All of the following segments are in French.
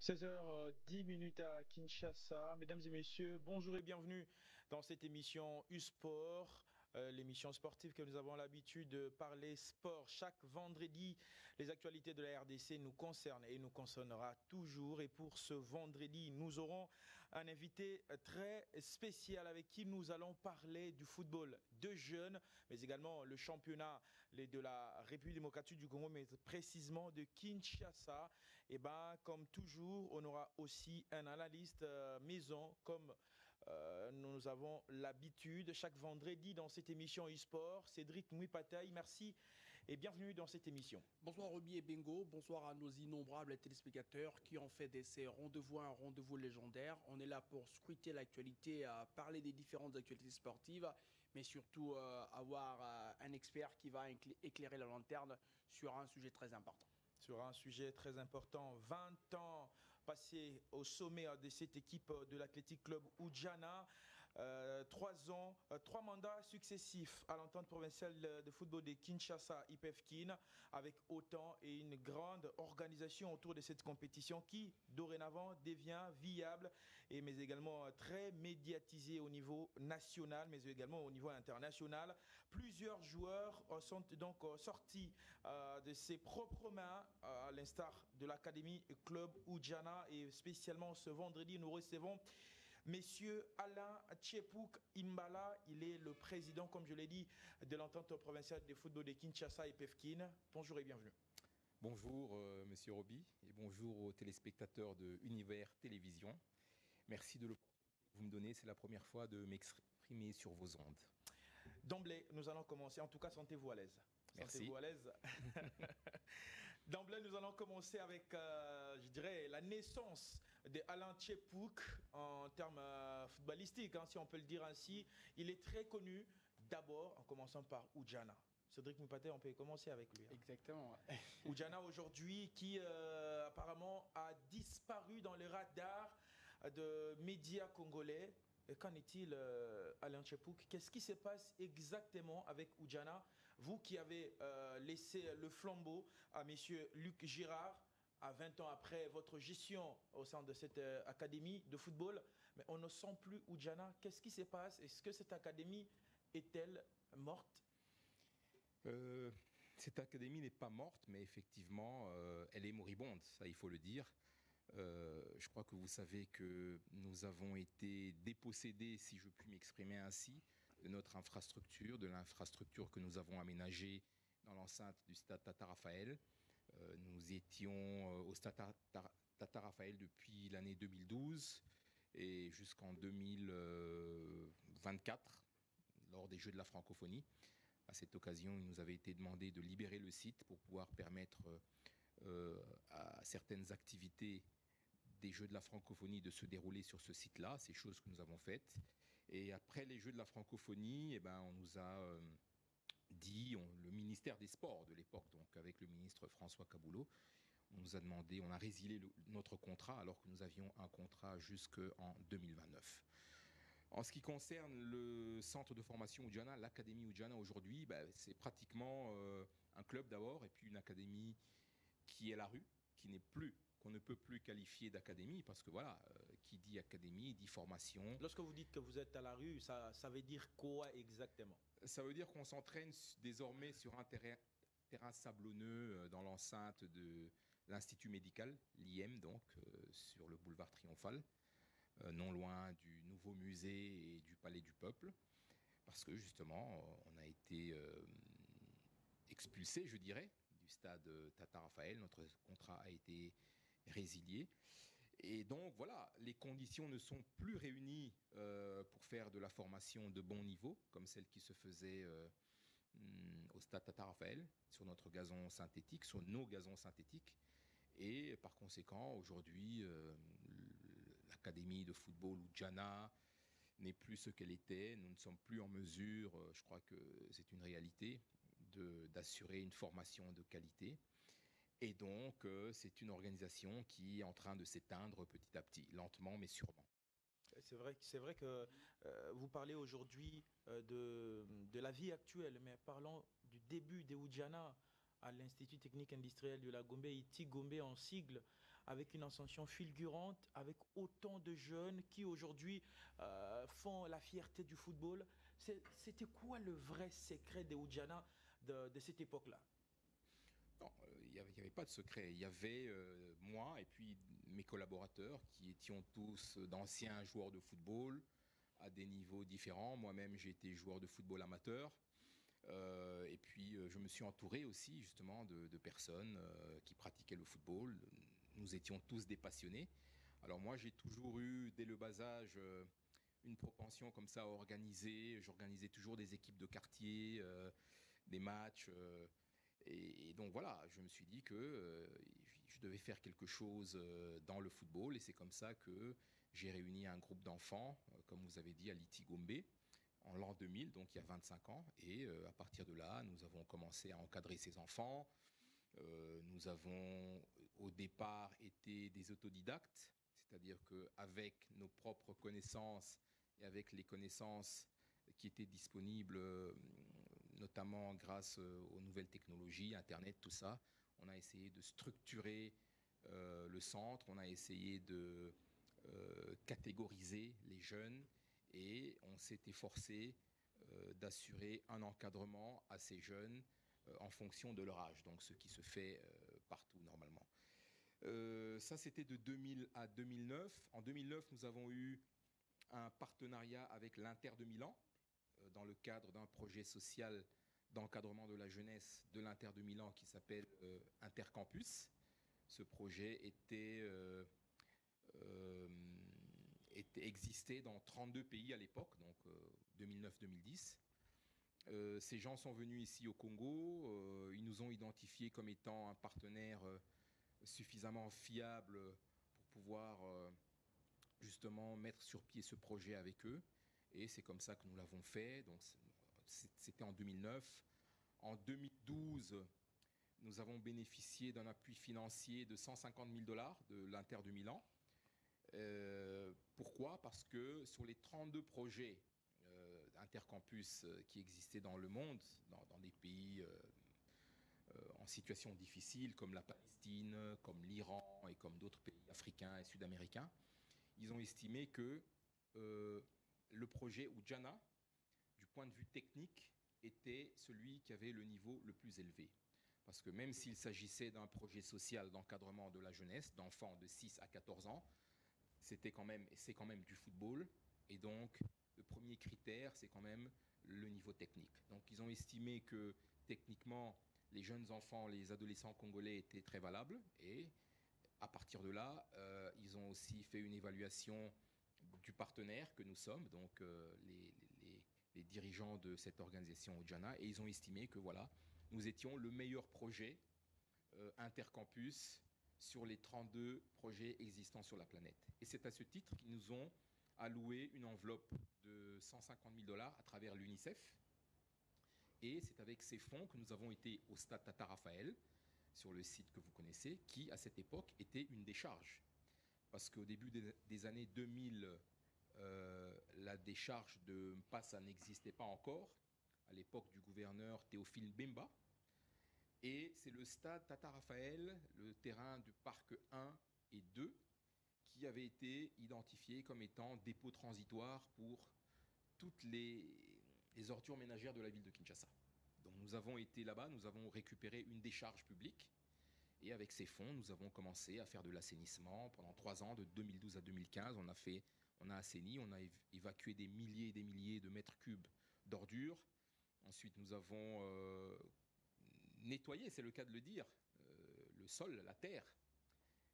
16h10 à Kinshasa. Mesdames et messieurs, bonjour et bienvenue dans cette émission U-Sport, l'émission sportive que nous avons l'habitude de parler sport. Chaque vendredi, les actualités de la RDC nous concernent et nous concernera toujours. Et pour ce vendredi, nous aurons un invité très spécial avec qui nous allons parler du football de jeunes, mais également le championnat de la République démocratique du Congo, mais précisément de Kinshasa. Et ben, comme toujours, on aura aussi un analyste maison, comme nous avons l'habitude chaque vendredi dans cette émission e-sport. Cédric Mouipataï, merci et bienvenue dans cette émission. Bonsoir Roby et Bingo, bonsoir à nos innombrables téléspectateurs qui ont fait de ces rendez-vous un rendez-vous légendaire. On est là pour scruter l'actualité, parler des différentes actualités sportives, mais surtout avoir un expert qui va éclairer la lanterne sur un sujet très important. Sur un sujet très important, 20 ans passés au sommet de cette équipe de l'Athletic Club Oudjana, 3 ans, 3 mandats successifs à l'entente provinciale de football de Kinshasa, IPFKIN, avec autant et une grande organisation autour de cette compétition qui dorénavant devient viable, mais également très médiatisée au niveau national, mais également au niveau international. Plusieurs joueurs sont donc sortis de ses propres mains, à l'instar de l'Académie Club Oudjana, et spécialement ce vendredi, nous recevons Monsieur Alain Tchepouk Imbala. Il est le président, comme je l'ai dit, de l'entente provinciale de football de Kinshasa et Pefkin. Bonjour et bienvenue. Bonjour Monsieur Roby et bonjour aux téléspectateurs de Univers Télévision. Merci de l'opportunité que vous me donnez. C'est la première fois de m'exprimer sur vos ondes. D'emblée, nous allons commencer. En tout cas, sentez-vous à l'aise. Merci. Sentez-vous à l'aise. D'emblée, nous allons commencer avec, je dirais, la naissance de Alain Tchepouk en termes footballistiques, si on peut le dire ainsi. Il est très connu, d'abord, en commençant par Oudjana. Cédric Mouipataï, on peut commencer avec lui. Exactement. Oudjana aujourd'hui qui apparemment a disparu dans les radars de médias congolais. Qu'en est-il, Alain Tchepouk? Qu'est-ce qui se passe exactement avec Oudjana? Vous qui avez laissé le flambeau à M. Luc Girard, à 20 ans après votre gestion au sein de cette académie de football, mais on ne sent plus Oudjana. Qu'est-ce qui se passe? Est-ce que cette académie est-elle morte? Cette académie n'est pas morte, mais effectivement, elle est moribonde, ça il faut le dire. Je crois que vous savez que nous avons été dépossédés, si je puis m'exprimer ainsi, de notre infrastructure, de l'infrastructure que nous avons aménagée dans l'enceinte du stade Tata Raphaël. Nous étions au stade Tata Raphaël depuis l'année 2012 et jusqu'en 2024, lors des Jeux de la francophonie. À cette occasion, il nous avait été demandé de libérer le site pour pouvoir permettre à certaines activités des Jeux de la francophonie de se dérouler sur ce site-là, ces choses que nous avons faites. Et après les Jeux de la francophonie, on nous a dit, le ministère des Sports de l'époque, donc avec le ministre François Kaboulot, on nous a demandé, on a résilié notre contrat alors que nous avions un contrat jusqu'en 2029. En ce qui concerne le centre de formation Oudjana, l'Académie Oudjana aujourd'hui, c'est pratiquement un club d'abord et puis une académie qui est la rue, qu'on ne peut plus qualifier d'académie parce que voilà, qui dit académie dit formation. Lorsque vous dites que vous êtes à la rue, ça veut dire quoi exactement? Ça veut dire qu'on s'entraîne désormais sur un terrain sablonneux dans l'enceinte de l'Institut médical, l'IM, donc sur le boulevard Triomphal. Non loin du nouveau musée et du Palais du Peuple, parce que justement, on a été expulsé, je dirais, du stade Tata Raphaël. Notre contrat a été résilié. Et donc, voilà, les conditions ne sont plus réunies pour faire de la formation de bon niveau, comme celle qui se faisait au stade Tata Raphaël, sur notre gazon synthétique, sur nos gazons synthétiques. Et par conséquent, aujourd'hui, l'académie de football Oudjana n'est plus ce qu'elle était. Nous ne sommes plus en mesure, je crois que c'est une réalité, d'assurer une formation de qualité. Et donc, c'est une organisation qui est en train de s'éteindre petit à petit, lentement mais sûrement. C'est vrai que vous parlez aujourd'hui de la vie actuelle, mais parlons du début des Oudjana à l'Institut technique industriel de la Gombe, ITI Gombe en sigle. avec une ascension fulgurante, avec autant de jeunes qui aujourd'hui font la fierté du football. C'était quoi le vrai secret des Oudjana de cette époque-là? Non, il y avait pas de secret. Il y avait moi et puis mes collaborateurs qui étions tous d'anciens joueurs de football à des niveaux différents. Moi-même, j'ai été joueur de football amateur. Et puis, je me suis entouré aussi justement de personnes qui pratiquaient le football. Nous étions tous des passionnés. Alors moi, j'ai toujours eu, dès le bas âge, une propension comme ça à organiser. J'organisais toujours des équipes de quartier, des matchs. Et donc voilà, je me suis dit que je devais faire quelque chose dans le football. Et c'est comme ça que j'ai réuni un groupe d'enfants, comme vous avez dit, à Litigombe, en l'an 2000, donc il y a 25 ans. Et à partir de là, nous avons commencé à encadrer ces enfants. Nous avons au départ été des autodidactes, c'est-à-dire qu'avec nos propres connaissances et avec les connaissances qui étaient disponibles, notamment grâce aux nouvelles technologies, Internet, tout ça, on a essayé de structurer le centre, on a essayé de catégoriser les jeunes et on s'est efforcé d'assurer un encadrement à ces jeunes en fonction de leur âge, donc ce qui se fait partout normalement. Ça, c'était de 2000 à 2009. En 2009, nous avons eu un partenariat avec l'Inter de Milan dans le cadre d'un projet social d'encadrement de la jeunesse de l'Inter de Milan qui s'appelle Intercampus. Ce projet existait dans 32 pays à l'époque, donc 2009-2010. Ces gens sont venus ici au Congo, ils nous ont identifiés comme étant un partenaire suffisamment fiable pour pouvoir justement mettre sur pied ce projet avec eux. Et c'est comme ça que nous l'avons fait. Donc c'était en 2009. En 2012, nous avons bénéficié d'un appui financier de 150 000 $ de l'Inter de Milan. Pourquoi? Parce que sur les 32 projets intercampus qui existaient dans le monde, dans des pays en situation difficile comme la Palestine, comme l'Iran et comme d'autres pays africains et sud-américains, ils ont estimé que le projet Oudjana, du point de vue technique, était celui qui avait le niveau le plus élevé. Parce que même s'il s'agissait d'un projet social d'encadrement de la jeunesse, d'enfants de 6 à 14 ans, c'est quand même du football. Et donc, le premier critère, c'est quand même le niveau technique. Donc, ils ont estimé que techniquement, les jeunes enfants, les adolescents congolais étaient très valables. Et à partir de là, ils ont aussi fait une évaluation du partenaire que nous sommes, donc les dirigeants de cette organisation Oudjana, et ils ont estimé que voilà, nous étions le meilleur projet intercampus sur les 32 projets existants sur la planète. Et c'est à ce titre qu'ils nous ont alloué une enveloppe de 150 000 $ à travers l'UNICEF. Et c'est avec ces fonds que nous avons été au stade Tata Raphaël, sur le site que vous connaissez, qui à cette époque était une décharge. Parce qu'au début des années 2000, la décharge de Mpassa n'existait pas encore, à l'époque du gouverneur Théophile Bemba. Et c'est le stade Tata Raphaël, le terrain du parc 1 et 2, qui avait été identifié comme étant dépôt transitoire pour toutes les ordures ménagères de la ville de Kinshasa. Donc nous avons été là-bas, nous avons récupéré une décharge publique, et avec ces fonds, nous avons commencé à faire de l'assainissement pendant 3 ans, de 2012 à 2015. On a assaini, on a évacué des milliers et des milliers de mètres cubes d'ordures. Ensuite, nous avons nettoyé, c'est le cas de le dire, le sol, la terre,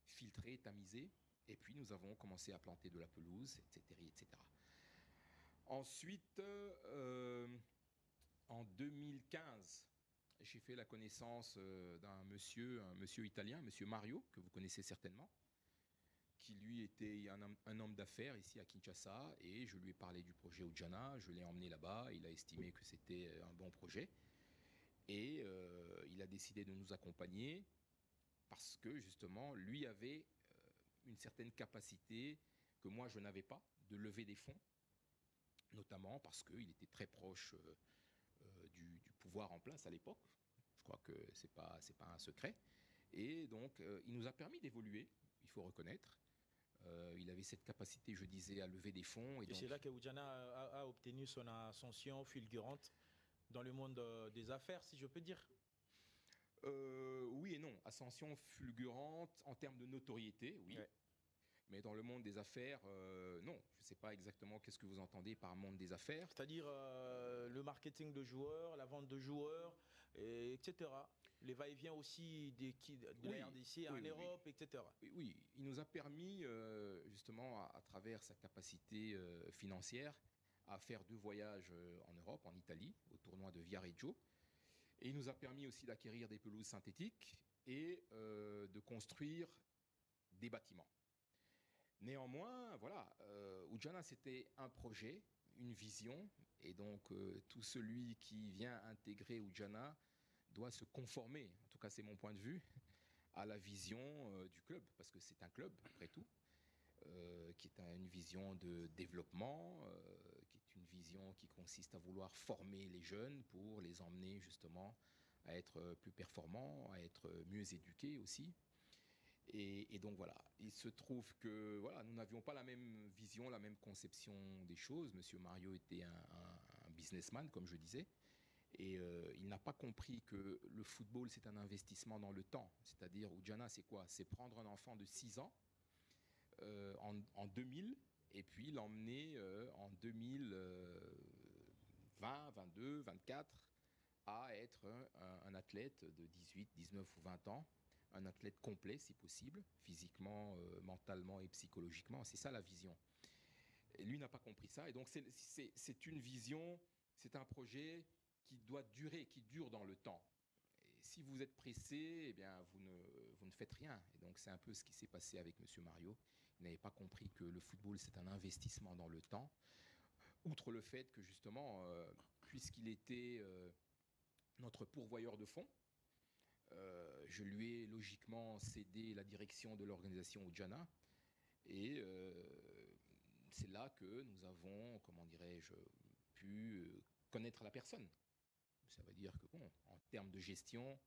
filtré, tamisé. Et puis, nous avons commencé à planter de la pelouse, etc. etc. Ensuite, en 2015, j'ai fait la connaissance d'un monsieur, un monsieur italien, monsieur Mario, que vous connaissez certainement, qui lui était un homme d'affaires ici à Kinshasa, et je lui ai parlé du projet Oudjana, je l'ai emmené là-bas, il a estimé que c'était un bon projet, et il a décidé de nous accompagner parce que justement, lui avait une certaine capacité que moi je n'avais pas, de lever des fonds, notamment parce qu'il était très proche du pouvoir en place à l'époque. Je crois que c'est pas un secret. Et donc, il nous a permis d'évoluer. Il faut reconnaître. Il avait cette capacité, je disais, à lever des fonds. Et donc, c'est là que Oudjana a obtenu son ascension fulgurante dans le monde des affaires, si je peux dire. oui et non. Ascension fulgurante en termes de notoriété, oui. Ouais. Mais dans le monde des affaires, non. Je ne sais pas exactement qu'est-ce que vous entendez par monde des affaires. C'est-à-dire le marketing de joueurs, la vente de joueurs, etc. Les va-et-vient aussi de Oui, la RDC en oui, oui. Europe, etc. Oui, oui, il nous a permis, justement, à travers sa capacité financière, à faire 2 voyages en Europe, en Italie, au tournoi de Viareggio. Et il nous a permis aussi d'acquérir des pelouses synthétiques et de construire des bâtiments. Néanmoins, voilà, Oudjana, c'était un projet, une vision, et donc tout celui qui vient intégrer Oudjana doit se conformer, en tout cas c'est mon point de vue, à la vision du club, parce que c'est un club, après tout, qui est une vision de développement, qui est une vision qui consiste à vouloir former les jeunes pour les emmener justement à être plus performants, à être mieux éduqués aussi. Et donc voilà, il se trouve que voilà, nous n'avions pas la même vision, la même conception des choses. Monsieur Mario était un businessman, comme je disais, et il n'a pas compris que le football, c'est un investissement dans le temps. C'est-à-dire, Oudjana, c'est quoi? C'est prendre un enfant de 6 ans en 2000 et puis l'emmener en 2020, 22, 24 à être un athlète de 18, 19 ou 20 ans, un athlète complet si possible, physiquement, mentalement et psychologiquement. C'est ça la vision. Et lui n'a pas compris ça. Et donc c'est une vision, c'est un projet qui doit durer, qui dure dans le temps. Et si vous êtes pressé, eh bien vous ne faites rien. Et donc c'est un peu ce qui s'est passé avec Monsieur Mario. Il n'avait pas compris que le football, c'est un investissement dans le temps. Outre le fait que justement, puisqu'il était notre pourvoyeur de fonds, je lui ai logiquement cédé la direction de l'organisation Oudjana. Et c'est là que nous avons, comment dirais-je, pu connaître la personne. Ça veut dire que, bon, en termes de gestion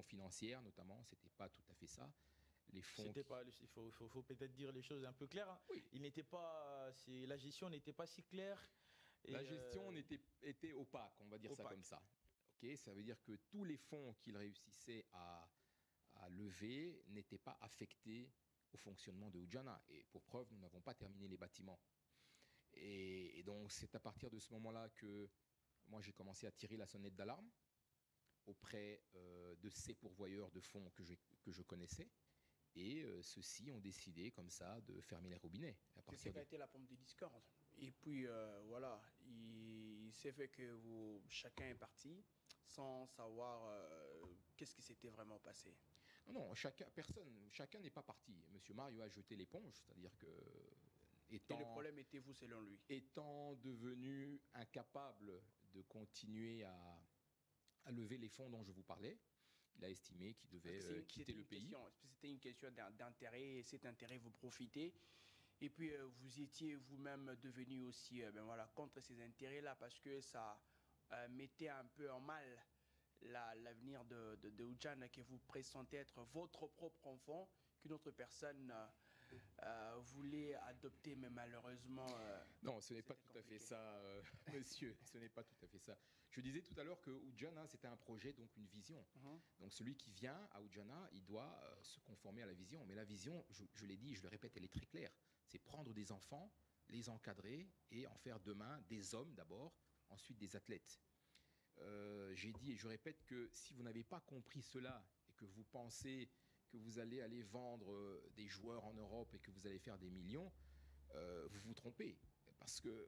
financière notamment, c'était pas tout à fait ça. Les fonds. C'était pas, il faut peut-être dire les choses un peu claires. Hein. Oui. Il n'était pas, la gestion n'était pas si claire. Et la gestion était opaque, on va dire opaque. Ça comme ça. Okay, ça veut dire que tous les fonds qu'il réussissait à lever n'étaient pas affectés au fonctionnement de Oudjana. Et pour preuve, nous n'avons pas terminé les bâtiments. Et donc, c'est à partir de ce moment-là que moi, j'ai commencé à tirer la sonnette d'alarme auprès de ces pourvoyeurs de fonds que je connaissais. Et ceux-ci ont décidé comme ça de fermer les robinets. C'est ce qui a été la pompe de discorde. Et puis voilà, il s'est fait que chacun est parti sans savoir qu'est-ce qui s'était vraiment passé. Non, chacun n'est pas parti. Monsieur Mario a jeté l'éponge, c'est-à-dire que et le problème était vous, selon lui. Étant devenu incapable de continuer à lever les fonds dont je vous parlais, il a estimé qu'il devait quitter le pays. C'était une question d'intérêt, et cet intérêt vous profitez. Et puis vous étiez vous-même devenu aussi contre ces intérêts-là parce que ça mettait un peu en mal l'avenir de Oudjana, que vous présentez être votre propre enfant, qu'une autre personne voulait adopter, mais malheureusement... non, ce n'est pas tout à fait ça, monsieur, ce n'est pas tout à fait ça. Je disais tout à l'heure que Oudjana, c'était un projet, donc une vision. Donc celui qui vient à Oudjana, il doit se conformer à la vision. Mais la vision, je l'ai dit, je le répète, elle est très claire. C'est prendre des enfants, les encadrer et en faire demain des hommes d'abord, ensuite des athlètes. J'ai dit et je répète que si vous n'avez pas compris cela et que vous pensez que vous allez aller vendre des joueurs en Europe et que vous allez faire des millions, vous vous trompez. Parce que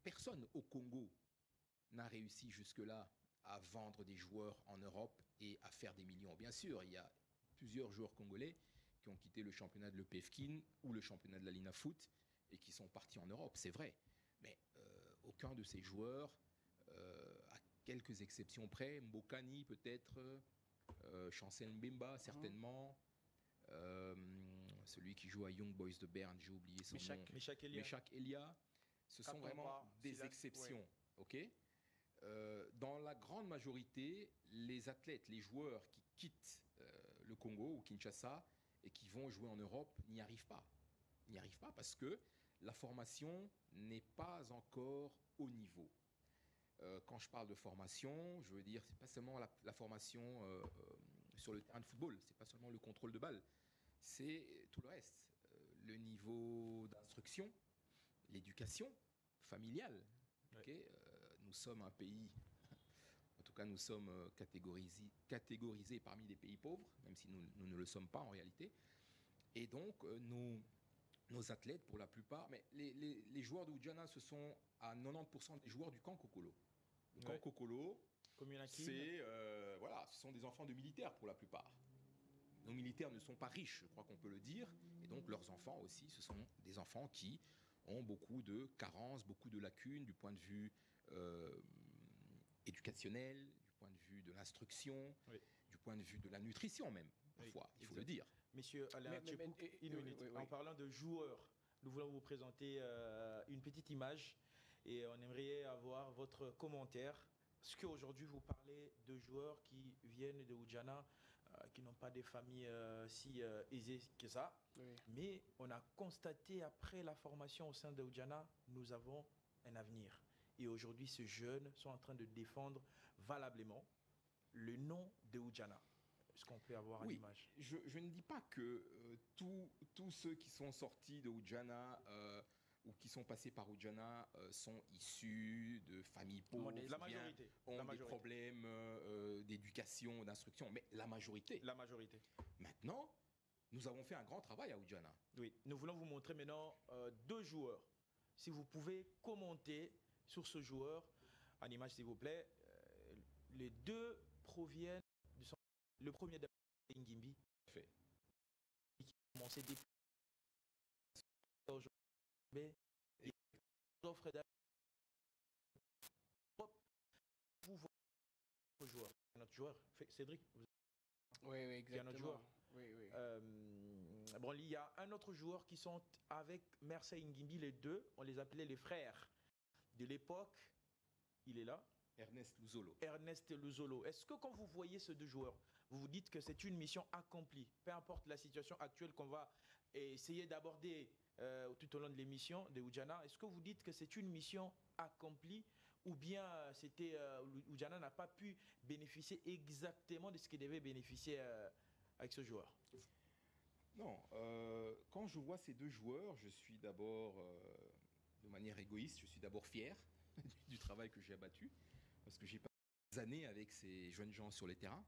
personne au Congo n'a réussi jusque-là à vendre des joueurs en Europe et à faire des millions. Bien sûr, il y a plusieurs joueurs congolais qui ont quitté le championnat de l'EPFKIN ou le championnat de la Lina Foot et qui sont partis en Europe, c'est vrai. Mais aucun de ces joueurs, à quelques exceptions près, Mbokani peut-être, Chancel Mbemba certainement, celui qui joue à Young Boys de Berne, j'ai oublié son nom. Meshak Elia. Ce sont vraiment des exceptions. Okay, dans la grande majorité, les athlètes, les joueurs qui quittent le Congo ou Kinshasa et qui vont jouer en Europe n'y arrivent pas. N'y arrivent pas parce que la formation n'est pas encore au niveau. Quand je parle de formation, je veux dire, c'est pas seulement la formation sur le terrain de football, c'est pas seulement le contrôle de balle, c'est tout le reste. Le niveau d'instruction, l'éducation familiale. Ouais. Okay, nous sommes un pays, en tout cas nous sommes catégorisés parmi les pays pauvres, même si nous ne le sommes pas en réalité. Et donc nos athlètes, pour la plupart, mais les joueurs de Oudjana, ce sont à 90% des joueurs du camp Kokolo. Le camp Kokolo, c'est voilà, ce sont des enfants de militaires pour la plupart. Nos militaires ne sont pas riches, je crois qu'on peut le dire, et donc leurs enfants aussi, ce sont des enfants qui ont beaucoup de carences, beaucoup de lacunes du point de vue éducationnel, du point de vue de l'instruction, du point de vue de la nutrition même, parfois, il faut le dire. Messieurs Alain Tchepouk, en parlant de joueurs, nous voulons vous présenter une petite image et on aimerait avoir votre commentaire. Est-ce qu'aujourd'hui vous parlez de joueurs qui viennent de Oudjana, qui n'ont pas des familles si aisées que ça, mais on a constaté après la formation au sein de Oudjana, nous avons un avenir. Et aujourd'hui, ces jeunes sont en train de défendre valablement le nom de Oudjana. Est-ce qu'on peut avoir une image? Je ne dis pas que tous ceux qui sont sortis de Oudjana ou qui sont passés par Oudjana sont issus de familles pauvres, la majorité, ont des problèmes d'éducation, d'instruction, mais la majorité. La majorité. Maintenant, nous avons fait un grand travail à Oudjana. Oui, nous voulons vous montrer maintenant deux joueurs. Si vous pouvez commenter sur ce joueur, en image s'il vous plaît, les deux proviennent du centre. Le premier de Ngimbi, fait. Qui a commencé depuis aujourd'hui. Et offre vous voyez notre joueur. Notre joueur, Cédric. Oui, exactement. Notre joueur. Oui. Bon, il y a un autre joueur qui sont avec Mercer Ngimbi, les deux, on les appelait les frères de l'époque. Il est là. Ernest Luzolo. Ernest Luzolo. Est-ce que quand vous voyez ces deux joueurs, vous vous dites que c'est une mission accomplie, peu importe la situation actuelle qu'on va essayer d'aborder tout au long de l'émission de Oudjana, est-ce que vous dites que c'est une mission accomplie ou bien Oudjana n'a pas pu bénéficier exactement de ce qu'il devait bénéficier avec ce joueur? Non, quand je vois ces deux joueurs, je suis d'abord, de manière égoïste, je suis d'abord fier du travail que j'ai abattu, parce que j'ai passé des années avec ces jeunes gens sur les terrains,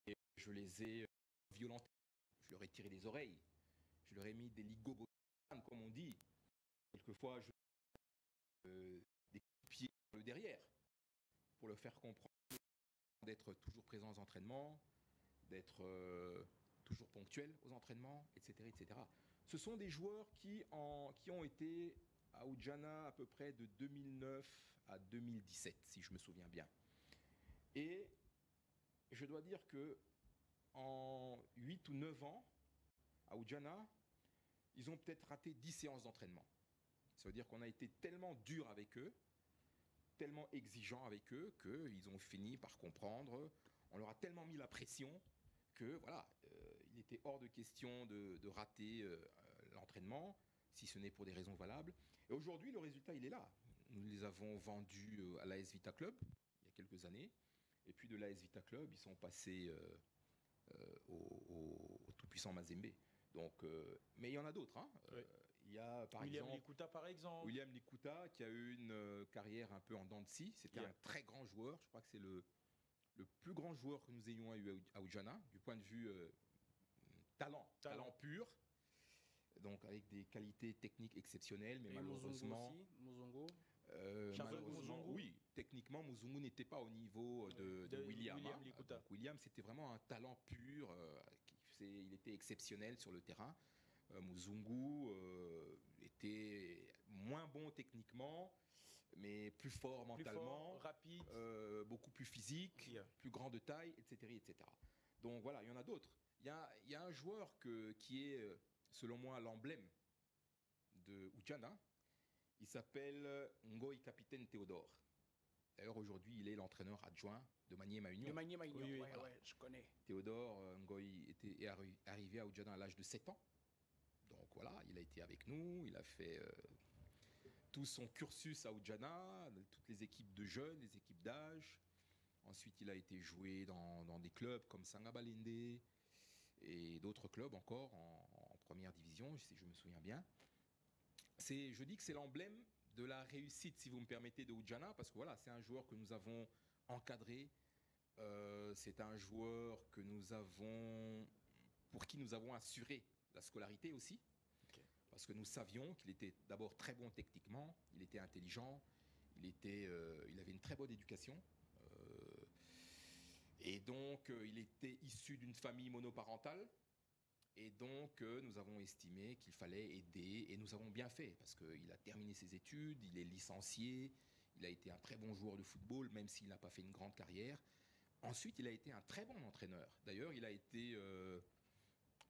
et je les ai violentés, je leur ai tiré les oreilles, je leur ai mis des ligobos, comme on dit, quelquefois des coups de pied dans le derrière, pour leur faire comprendre d'être toujours présents aux entraînements, d'être toujours ponctuels aux entraînements, etc., etc. Ce sont des joueurs qui ont été à Oudjana à peu près de 2009 à 2017, si je me souviens bien. Et je dois dire que en 8 ou 9 ans, à Oudjana, ils ont peut-être raté 10 séances d'entraînement. Ça veut dire qu'on a été tellement dur avec eux, tellement exigeant avec eux, qu'ils ont fini par comprendre. On leur a tellement mis la pression que voilà, il était hors de question de rater l'entraînement, si ce n'est pour des raisons valables. Et aujourd'hui, le résultat, il est là. Nous les avons vendus à l'AS Vita Club, il y a quelques années. Et puis de l'AS Vita Club, ils sont passés au tout-puissant Mazembe. Donc, mais il y en a d'autres. Hein. Oui. Il y a par William exemple Likuta, par exemple. William Likuta, qui a eu une carrière un peu en dents de scie. C'était un très grand joueur. Je crois que c'est le plus grand joueur que nous ayons eu à Oudjana, du point de vue talent pur. Donc avec des qualités techniques exceptionnelles, mais malheureusement... Muzungu malheureusement, oui, techniquement, Muzungu n'était pas au niveau de William. Likuta. Donc William, c'était vraiment un talent pur. Il était exceptionnel sur le terrain. Muzungu était moins bon techniquement, mais plus fort mentalement, plus fort, rapide, beaucoup plus physique, plus grand de taille, etc., etc. Donc voilà, il y en a d'autres. Il y a un joueur qui est, selon moi, l'emblème de Oudjana. Il s'appelle Ngoy Capitaine Théodore. D'ailleurs, aujourd'hui, il est l'entraîneur adjoint de Maniema Union. De Maniema Union, Oui, oui. ouais, Voilà. ouais, je connais. Théodore Ngoï est arrivé à Oudjana à l'âge de 7 ans. Donc voilà, il a été avec nous, il a fait tout son cursus à Oudjana, toutes les équipes de jeunes, les équipes d'âge. Ensuite, il a été joué dans des clubs comme Sangabalende et d'autres clubs encore en première division, si je me souviens bien. Je dis que c'est l'emblème de la réussite, si vous me permettez, de Oudjana, parce que voilà, c'est un joueur que nous avons encadré. C'est un joueur pour qui nous avons assuré la scolarité aussi, Ok. parce que nous savions qu'il était d'abord très bon techniquement, il était intelligent, il avait une très bonne éducation. Et donc, il était issu d'une famille monoparentale. Et donc, nous avons estimé qu'il fallait aider, et nous avons bien fait, parce qu'il a terminé ses études, il est licencié, il a été un très bon joueur de football, même s'il n'a pas fait une grande carrière. Ensuite, il a été un très bon entraîneur. D'ailleurs, il a été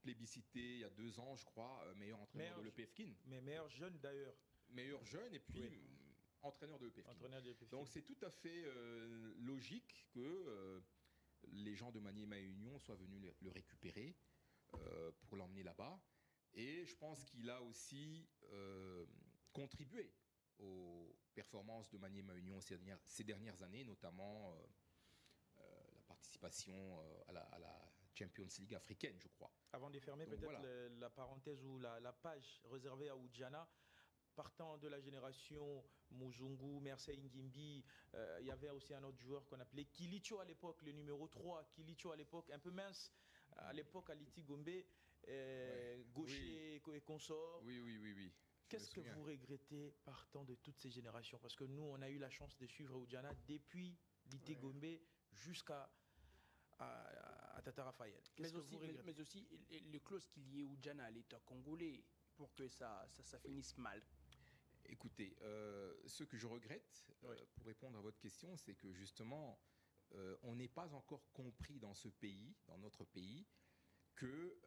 plébiscité il y a 2 ans, je crois, meilleur entraîneur de l'EPF Kin. Mais meilleur jeune d'ailleurs, Meilleur jeune et puis Oui. entraîneur de l'EPF Kin. entraîneur de l'EPF. Donc c'est tout à fait logique que les gens de Maniema Union soient venus le récupérer pour l'emmener là-bas. Et je pense qu'il a aussi contribué aux performances de Maniema Union ces dernières années, notamment la participation à la Champions League africaine, je crois. Avant de fermer Donc, peut-être voilà. la parenthèse ou la page réservée à Oudjana, partant de la génération Muzungu, Mersey Ngimbi, il y avait aussi un autre joueur qu'on appelait Kilicho à l'époque, le numéro 3, Kilicho à l'époque, un peu mince, à l'époque à Liti Gombe, gaucher et consort. Oui, oui, oui, oui. Je Qu'est-ce me que souviens. vous regrettez partant de toutes ces générations? Parce que nous, on a eu la chance de suivre Oudjana depuis Liti Gombe jusqu'à Tata Raphaël. Qu'est-ce que vous regrettez? Mais aussi les clauses qui liaient Oudjana à l'État congolais pour que ça finisse mal. Écoutez, ce que je regrette, pour répondre à votre question, c'est que justement, on n'est pas encore compris dans ce pays, dans notre pays, que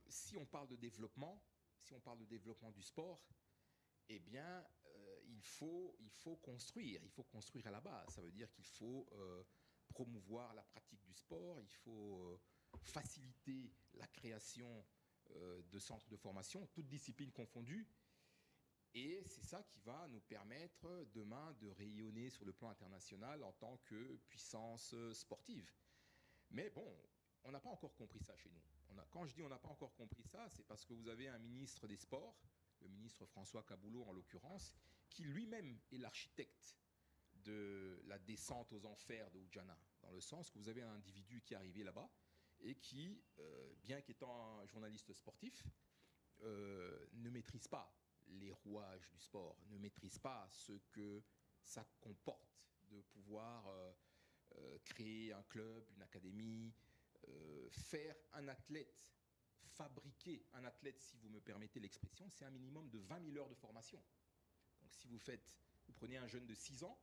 si on parle de développement, du sport, eh bien, il faut construire à la base. Ça veut dire qu'il faut promouvoir la pratique du sport, il faut faciliter la création de centres de formation, toutes disciplines confondues. Et c'est ça qui va nous permettre demain de rayonner sur le plan international en tant que puissance sportive. Mais bon, on n'a pas encore compris ça chez nous. Quand je dis on n'a pas encore compris ça, c'est parce que vous avez un ministre des Sports, le ministre François Kaboulot en l'occurrence, qui lui-même est l'architecte de la descente aux enfers de Oudjana, dans le sens que vous avez un individu qui est arrivé là-bas et qui, bien qu'étant un journaliste sportif, ne maîtrise pas les rouages du sport, ne maîtrise pas ce que ça comporte de pouvoir créer un club, une académie, faire un athlète, fabriquer un athlète, si vous me permettez l'expression, c'est un minimum de 20 000 heures de formation. Donc si vous prenez un jeune de 6 ans,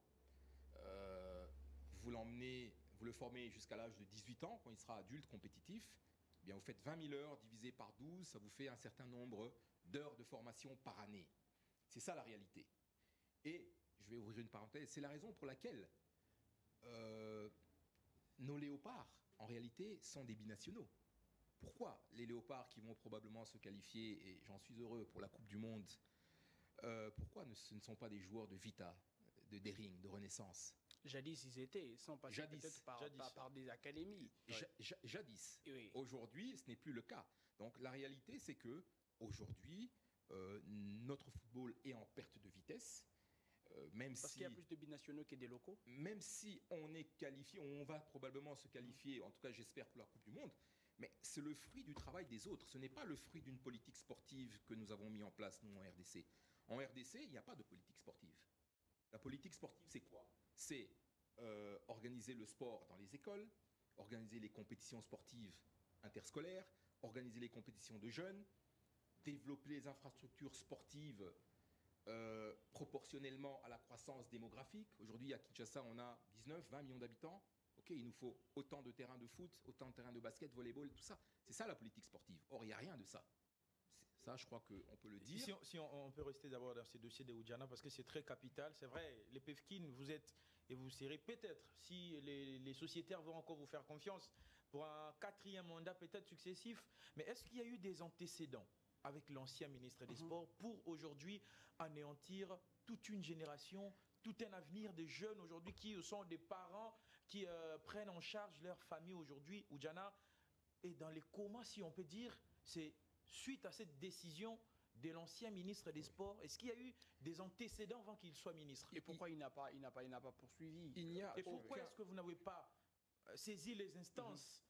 vous le formez jusqu'à l'âge de 18 ans, quand il sera adulte compétitif, eh bien vous faites 20 000 heures divisé par 12, ça vous fait un certain nombre d'heures de formation par année. C'est ça la réalité. Et je vais ouvrir une parenthèse, c'est la raison pour laquelle nos léopards, en réalité, sont des binationaux. Pourquoi les léopards qui vont probablement se qualifier, et j'en suis heureux, pour la Coupe du Monde, pourquoi ce ne sont pas des joueurs de Vita, de Daring, de Renaissance? Jadis, ils étaient, sans passer Jadis. peut-être par des académies. Jadis. Oui. Aujourd'hui, ce n'est plus le cas. Donc la réalité, c'est que aujourd'hui, notre football est en perte de vitesse. Parce qu'il y a plus de binationaux que des locaux. Même si on est qualifié, on va probablement se qualifier, en tout cas j'espère pour la Coupe du Monde, mais c'est le fruit du travail des autres. Ce n'est pas le fruit d'une politique sportive que nous avons mis en place, nous, en RDC. En RDC, il n'y a pas de politique sportive. La politique sportive, c'est quoi? C'est organiser le sport dans les écoles, organiser les compétitions sportives interscolaires, organiser les compétitions de jeunes, développer les infrastructures sportives proportionnellement à la croissance démographique. Aujourd'hui, à Kinshasa, on a 19-20 millions d'habitants. Ok, il nous faut autant de terrains de foot, autant de terrains de basket, volleyball, tout ça. C'est ça la politique sportive. Or, il n'y a rien de ça. Ça, je crois qu'on peut le dire. Si on peut rester d'abord dans ces dossiers de Oudjana, parce que c'est très capital. C'est vrai, les Pefkin, vous êtes et vous serez peut-être, si les sociétaires vont encore vous faire confiance, pour un quatrième mandat peut-être successif. Mais est-ce qu'il y a eu des antécédents avec l'ancien ministre des Sports pour aujourd'hui anéantir toute une génération, tout un avenir des jeunes aujourd'hui qui sont des parents qui prennent en charge leur famille aujourd'hui? Oudjana est dans les comas, si on peut dire. C'est suite à cette décision de l'ancien ministre des Sports. Est-ce qu'il y a eu des antécédents avant qu'il soit ministre? Et pourquoi il n'a pas poursuivi? Et pourquoi est-ce que vous n'avez pas saisi les instances,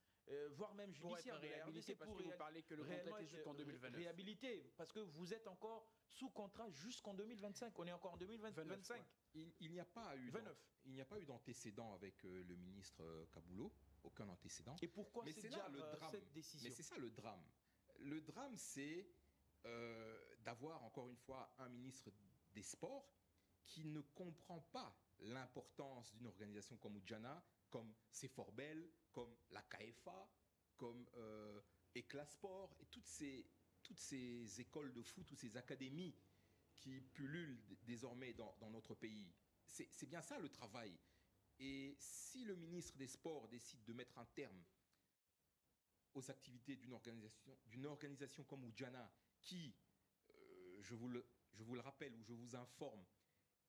voire même pour judiciaires, être réhabilité, parce que vous parlez que le contrat était jusqu'en 2029. Réhabilité, parce que vous êtes encore sous contrat jusqu'en 2025. On est encore en 2025. Il n'y a pas eu 29. il n'y a pas eu d'antécédent avec le ministre Kaboulot, aucun antécédent. Et pourquoi Mais c'est c'est déjà là le drame. cette décision? Mais c'est ça le drame. Le drame, c'est d'avoir encore une fois un ministre des Sports qui ne comprend pas l'importance d'une organisation comme Oudjana, comme Seforbel, comme la KFA, comme Éclat Sport, et toutes ces écoles de foot, toutes ces académies qui pullulent désormais dans notre pays. C'est bien ça le travail. Et si le ministre des Sports décide de mettre un terme aux activités d'une organisation comme Oudjana, qui, je vous le rappelle ou je vous informe,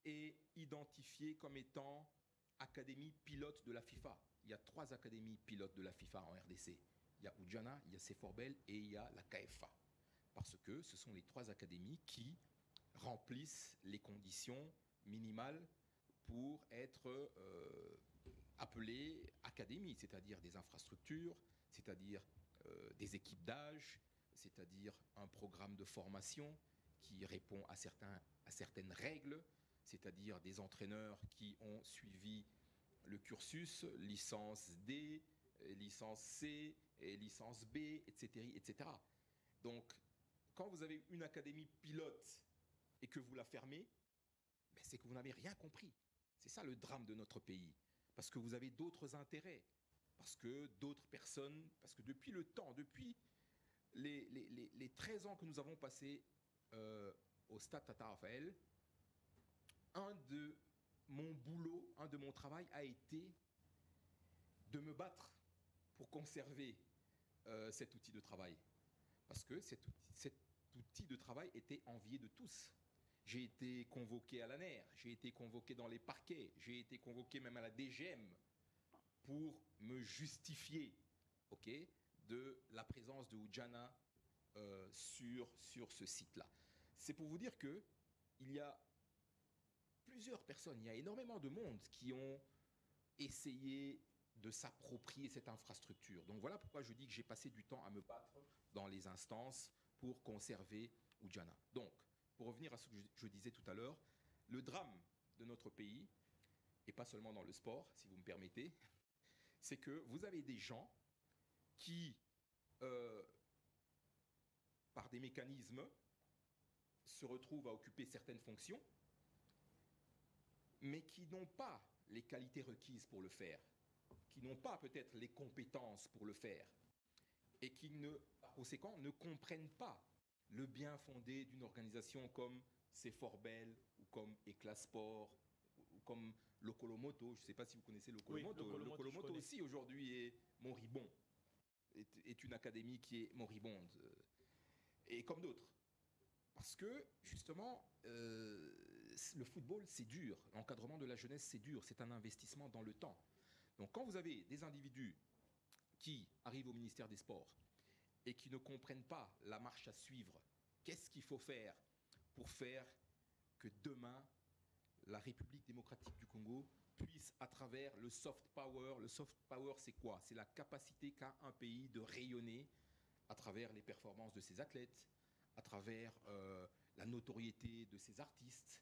est identifiée comme étant académie pilote de la FIFA. Il y a 3 académies pilotes de la FIFA en RDC. Il y a Oudjana, il y a Seforbel et il y a la KFA. Parce que ce sont les 3 académies qui remplissent les conditions minimales pour être appelées académies, c'est-à-dire des infrastructures, c'est-à-dire des équipes d'âge, c'est-à-dire un programme de formation qui répond à certaines règles, c'est-à-dire des entraîneurs qui ont suivi le cursus, licence D, licence C, et licence B, etc., etc. Donc, quand vous avez une académie pilote et que vous la fermez, ben c'est que vous n'avez rien compris. C'est ça le drame de notre pays. Parce que vous avez d'autres intérêts. Parce que d'autres personnes, parce que depuis le temps, depuis les 13 ans que nous avons passés au Stade Tata Raphaël, un de mon travail a été de me battre pour conserver cet outil de travail. Parce que cet outil de travail était envié de tous. J'ai été convoqué à l'ANER, j'ai été convoqué dans les parquets, j'ai été convoqué même à la DGM pour me justifier, de la présence de Oudjana sur ce site-là. C'est pour vous dire que il y a plusieurs personnes, il y a énormément de monde qui ont essayé de s'approprier cette infrastructure. Donc voilà pourquoi je dis que j'ai passé du temps à me battre dans les instances pour conserver Oudjana. Donc, pour revenir à ce que je disais tout à l'heure, le drame de notre pays, et pas seulement dans le sport, si vous me permettez, c'est que vous avez des gens qui, par des mécanismes, se retrouvent à occuper certaines fonctions, mais qui n'ont pas les qualités requises pour le faire, qui n'ont pas peut-être les compétences pour le faire, et qui, par conséquent, ne comprennent pas le bien fondé d'une organisation comme Seforbel, ou comme Éclat Sport, ou comme Lokolomoto. Je ne sais pas si vous connaissez Lokolomoto. Oui, Lokolomoto aussi, aujourd'hui, est moribond, est une académie qui est moribonde, et comme d'autres. Parce que, justement, le football, c'est dur. L'encadrement de la jeunesse, c'est dur. C'est un investissement dans le temps. Donc, quand vous avez des individus qui arrivent au ministère des Sports et qui ne comprennent pas la marche à suivre, qu'est-ce qu'il faut faire pour faire que demain, la République démocratique du Congo puisse, à travers le soft power, c'est quoi? C'est la capacité qu'a un pays de rayonner à travers les performances de ses athlètes, à travers la notoriété de ses artistes,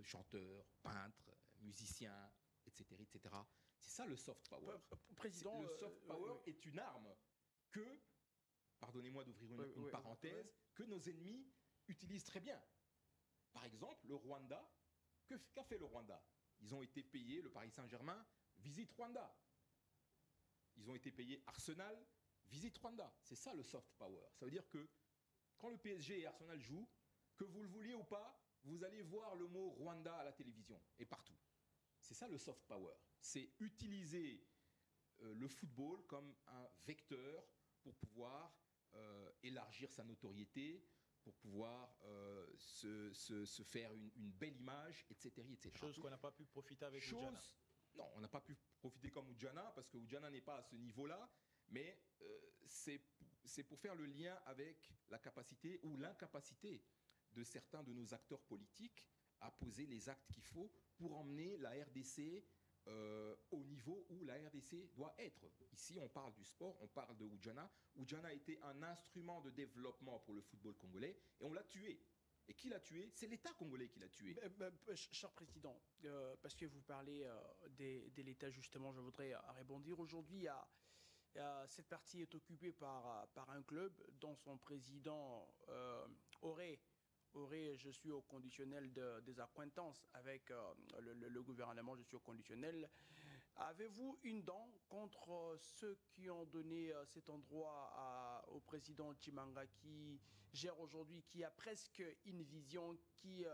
chanteurs, peintres, musiciens, etc., etc. C'est ça le soft power. Président, le soft power est une arme que, pardonnez-moi d'ouvrir une parenthèse, que nos ennemis utilisent très bien. Par exemple, le Rwanda, qu'a fait le Rwanda? Ils ont été payés, le Paris Saint-Germain, visite Rwanda. Ils ont été payés Arsenal, visite Rwanda. C'est ça le soft power. Ça veut dire que quand le PSG et Arsenal jouent, que vous le vouliez ou pas, vous allez voir le mot Rwanda à la télévision et partout. C'est ça le soft power. C'est utiliser le football comme un vecteur pour pouvoir élargir sa notoriété, pour pouvoir se faire une belle image, etc. etc. Chose qu'on n'a pas pu profiter avec Oudjana. Non, on n'a pas pu profiter comme Oudjana, parce que Oudjana n'est pas à ce niveau-là, mais c'est pour faire le lien avec la capacité ou l'incapacité de certains de nos acteurs politiques à poser les actes qu'il faut pour emmener la RDC au niveau où la RDC doit être. Ici, on parle du sport, on parle de Oudjana. Oudjana a été un instrument de développement pour le football congolais et on l'a tué. Et qui l'a tué? C'est l'État congolais qui l'a tué. Cher Président, parce que vous parlez de l'État, justement, je voudrais rebondir. Aujourd'hui, cette partie est occupée par un club dont son président aurait, je suis au conditionnel des accointances avec le gouvernement, je suis au conditionnel. Avez-vous une dent contre ceux qui ont donné cet endroit au président Chimanga qui gère aujourd'hui, qui a presque une vision qui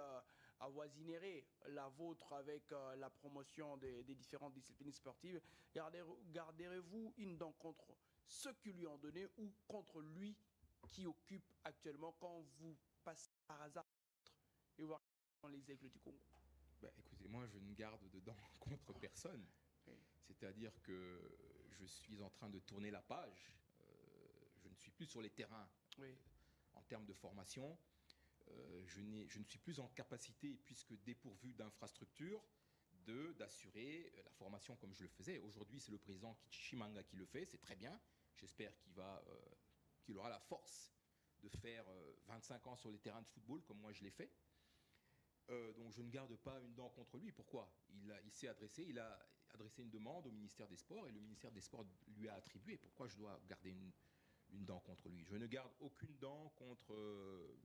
avoisinerait la vôtre avec la promotion des différentes disciplines sportives? Garderez-vous une dent contre ceux qui lui ont donné ou contre lui qui occupe actuellement quand vous passez par hasard et voir les Aigles du Congo? Écoutez, moi je ne garde de dents contre personne. Oui. C'est-à-dire que je suis en train de tourner la page. Je ne suis plus sur les terrains. Oui. En termes de formation, je ne suis plus en capacité, puisque dépourvu d'infrastructures, d'assurer la formation comme je le faisais. Aujourd'hui, c'est le président Chimanga qui le fait, c'est très bien. J'espère qu'il aura la force de faire 25 ans sur les terrains de football comme moi je l'ai fait. Donc je ne garde pas une dent contre lui. Pourquoi? Il a adressé une demande au ministère des Sports et le ministère des Sports lui a attribué. Pourquoi je dois garder une dent contre lui? Je ne garde aucune dent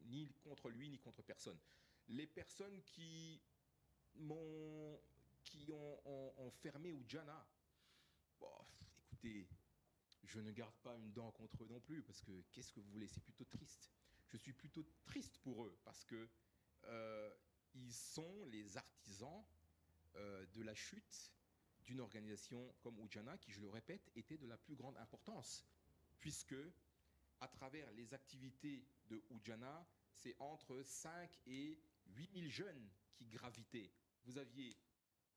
ni contre lui ni contre personne. Les personnes qui ont fermé Oudjana, écoutez, je ne garde pas une dent contre eux non plus, parce que qu'est-ce que vous voulez? C'est plutôt triste. Je suis plutôt triste pour eux, parce que ils sont les artisans de la chute d'une organisation comme Oudjana, qui, je le répète, était de la plus grande importance, puisque à travers les activités de Oudjana, c'est entre 5 et 8 000 jeunes qui gravitaient. Vous aviez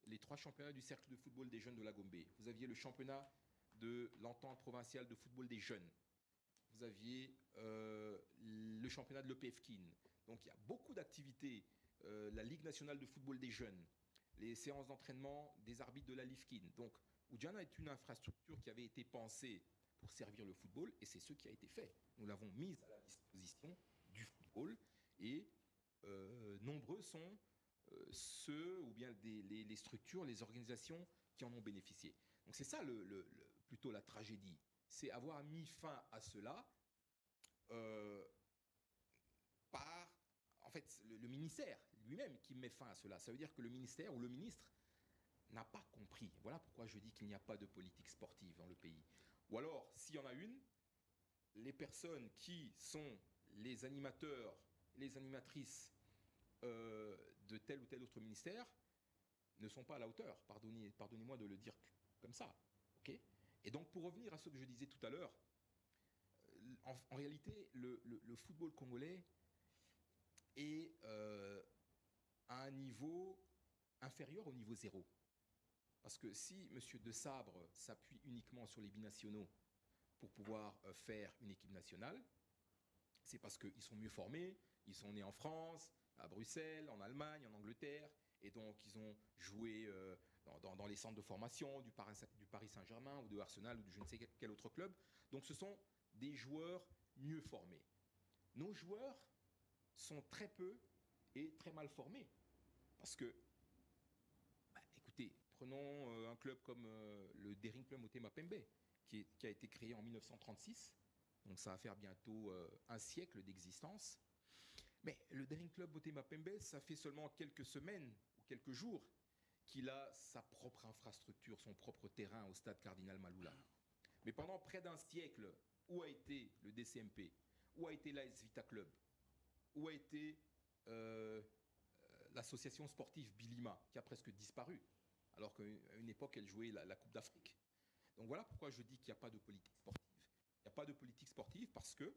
les 3 championnats du cercle de football des jeunes de la Gombe, vous aviez le championnat de l'entente provinciale de football des jeunes, vous aviez le championnat de l'EPFKIN. Donc il y a beaucoup d'activités, la Ligue nationale de football des jeunes, les séances d'entraînement des arbitres de la LIFKIN. Donc Oudjana est une infrastructure qui avait été pensée pour servir le football, et c'est ce qui a été fait. Nous l'avons mise à la disposition du football, et nombreux sont ceux, ou bien les structures, les organisations qui en ont bénéficié. Donc c'est ça plutôt la tragédie, c'est avoir mis fin à cela par, en fait, le ministère lui-même qui met fin à cela. Ça veut dire que le ministère ou le ministre n'a pas compris. Voilà pourquoi je dis qu'il n'y a pas de politique sportive dans le pays. Ou alors, s'il y en a une, les personnes qui sont les animateurs, les animatrices de tel ou tel autre ministère ne sont pas à la hauteur. Pardonnez-moi de le dire comme ça. Okay? Et donc, pour revenir à ce que je disais tout à l'heure, en réalité, le football congolais est à un niveau inférieur au niveau 0. Parce que si M. De Sabre s'appuie uniquement sur les binationaux pour pouvoir faire une équipe nationale, c'est parce qu'ils sont mieux formés, ils sont nés en France, à Bruxelles, en Allemagne, en Angleterre, et donc ils ont joué dans les centres de formation du Paris Saint-Germain ou de Arsenal ou de je ne sais quel autre club. Donc ce sont des joueurs mieux formés. Nos joueurs sont très peu et très mal formés. Parce que, écoutez, prenons un club comme le Daring Club Motema Pembe, qui a été créé en 1936. Donc ça va faire bientôt un siècle d'existence. Mais le Daring Club Motema Pembe, ça fait seulement quelques semaines ou quelques jours qu'il a sa propre infrastructure, son propre terrain au stade Cardinal Maloula. Mais pendant près d'un siècle, où a été le DCMP? Où a été l'AS Vita Club? Où a été l'association sportive Bilima, qui a presque disparu? alors qu'à une époque, elle jouait la Coupe d'Afrique. Donc voilà pourquoi je dis qu'il n'y a pas de politique sportive. Il n'y a pas de politique sportive parce que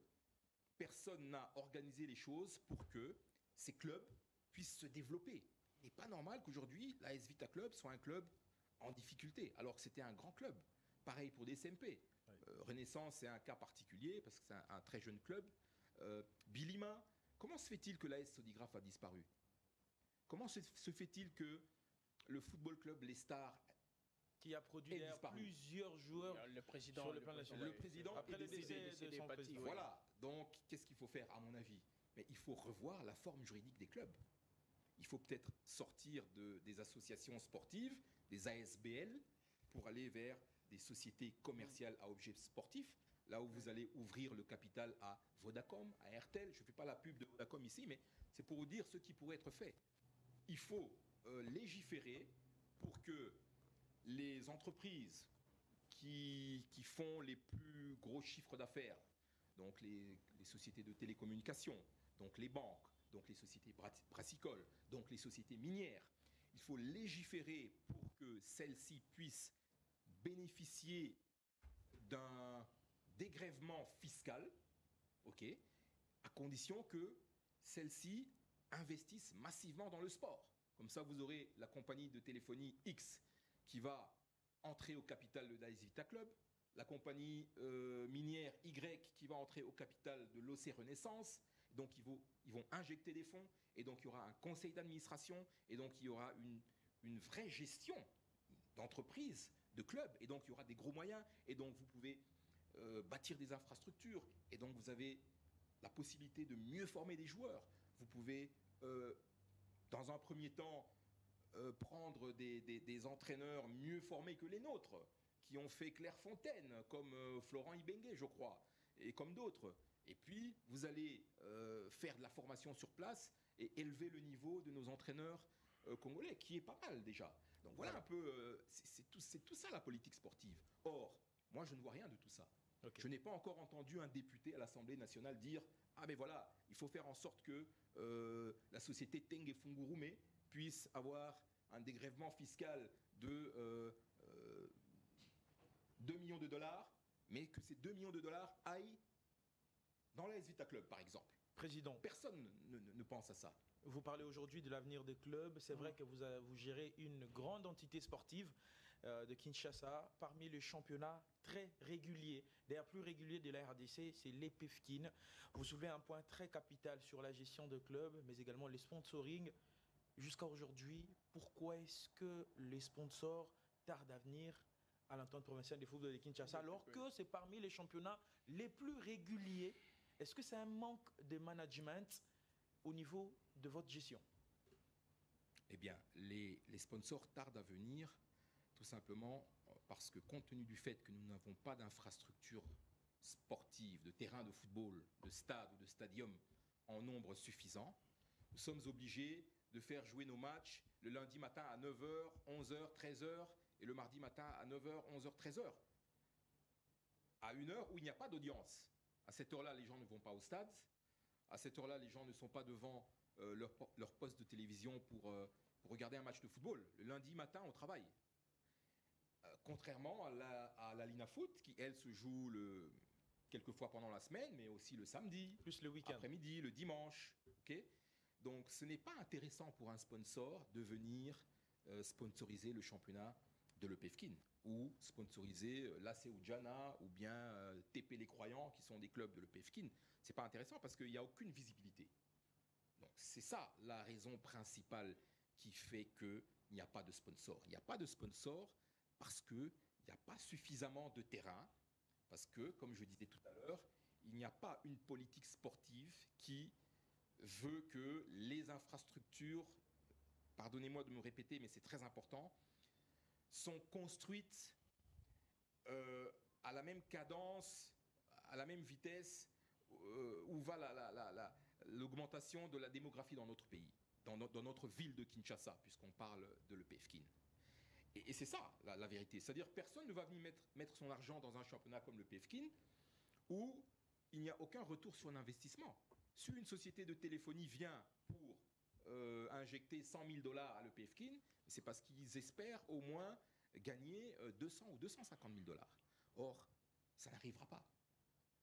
personne n'a organisé les choses pour que ces clubs puissent se développer. Il n'est pas normal qu'aujourd'hui, l'AS Vita Club soit un club en difficulté, alors que c'était un grand club. Pareil pour des SMP. Oui. Renaissance, c'est un cas particulier parce que c'est un très jeune club. Bilima, comment se fait-il que l'AS Sodigraphe a disparu? Comment se fait-il que le football club Les Stars qui a produit plusieurs joueurs le président, sur le plan national. Le président Après est le décédé, décès de son président. Voilà, donc qu'est-ce qu'il faut faire à mon avis? Mais il faut revoir la forme juridique des clubs. Il faut peut-être sortir des associations sportives, des ASBL, pour aller vers des sociétés commerciales à objet sportif, là où vous allez ouvrir le capital à Vodacom, à RTL. Je ne fais pas la pub de Vodacom ici, mais c'est pour vous dire ce qui pourrait être fait. Il faut légiférer pour que les entreprises qui font les plus gros chiffres d'affaires, donc les sociétés de télécommunications, donc les banques, donc les sociétés brassicoles, donc les sociétés minières, il faut légiférer pour que celles-ci puissent bénéficier d'un dégrèvement fiscal, ok, à condition que celles-ci investissent massivement dans le sport. Comme ça, vous aurez la compagnie de téléphonie X qui va entrer au capital de l'AS Vita Club, la compagnie minière Y qui va entrer au capital de l'OC Renaissance. Donc, ils vont injecter des fonds, et donc il y aura un conseil d'administration, et donc il y aura une vraie gestion d'entreprise, de club, et donc il y aura des gros moyens, et donc vous pouvez bâtir des infrastructures, et donc vous avez la possibilité de mieux former des joueurs. Vous pouvez, dans un premier temps, prendre des entraîneurs mieux formés que les nôtres, qui ont fait Clairefontaine, comme Florent Ibengue, je crois, et comme d'autres. Et puis, vous allez faire de la formation sur place et élever le niveau de nos entraîneurs congolais, qui est pas mal déjà. Donc voilà un peu, c'est tout ça la politique sportive. Or, moi, je ne vois rien de tout ça. Okay. Je n'ai pas encore entendu un député à l'Assemblée nationale dire « Ah ben voilà, il faut faire en sorte que la société Tengue Fungurume puisse avoir un dégrèvement fiscal de 2 millions de dollars, mais que ces 2 millions de dollars aillent dans l'AS Vita Club, par exemple. » Président. Personne ne pense à ça. Vous parlez aujourd'hui de l'avenir des clubs. C'est vrai que vous gérez une grande entité sportive de Kinshasa parmi les championnats très réguliers. D'ailleurs, plus régulier de la RDC, c'est l'EPFKIN. Vous soulevez un point très capital sur la gestion de clubs, mais également les sponsoring. Jusqu'à aujourd'hui, pourquoi est-ce que les sponsors tardent à venir à l'entente provinciale des football de Kinshasa alors que c'est parmi les championnats les plus réguliers? Est-ce que c'est un manque de management au niveau de votre gestion? Eh bien, les sponsors tardent à venir tout simplement parce que compte tenu du fait que nous n'avons pas d'infrastructure sportive, de terrain de football, de stade ou de stadium en nombre suffisant, nous sommes obligés de faire jouer nos matchs le lundi matin à 9h, 11h, 13h et le mardi matin à 9h, 11h, 13h. À une heure où il n'y a pas d'audience. À cette heure-là, les gens ne vont pas au stade. À cette heure-là, les gens ne sont pas devant leur poste de télévision pour regarder un match de football. Le lundi matin, on travaille. Contrairement à la Lina Foot, qui, elle, se joue quelquefois pendant la semaine, mais aussi le samedi, plus le week-end, après-midi, le dimanche. Okay, donc, ce n'est pas intéressant pour un sponsor de venir sponsoriser le championnat de l'EPFKIN ou sponsoriser l'AC Oudjana ou bien TP Les Croyants, qui sont des clubs de l'EPFKIN. Ce n'est pas intéressant parce qu'il n'y a aucune visibilité. Donc, c'est ça la raison principale qui fait qu'il n'y a pas de sponsor. Il n'y a pas de sponsor parce qu'il n'y a pas suffisamment de terrain, parce que, comme je disais tout à l'heure, il n'y a pas une politique sportive qui veut que les infrastructures, pardonnez-moi de me répéter, mais c'est très important, sont construites à la même cadence, à la même vitesse où va l'augmentation de la démographie dans notre pays, dans notre ville de Kinshasa, puisqu'on parle de l'EPFKIN. Et c'est ça, la vérité. C'est-à-dire personne ne va venir mettre son argent dans un championnat comme l'EPFKIN où il n'y a aucun retour sur l'investissement. Si une société de téléphonie vient pour injecter 100 000 $ à l'EPF Kin, c'est parce qu'ils espèrent au moins gagner 200 ou 250 000 $. Or, ça n'arrivera pas.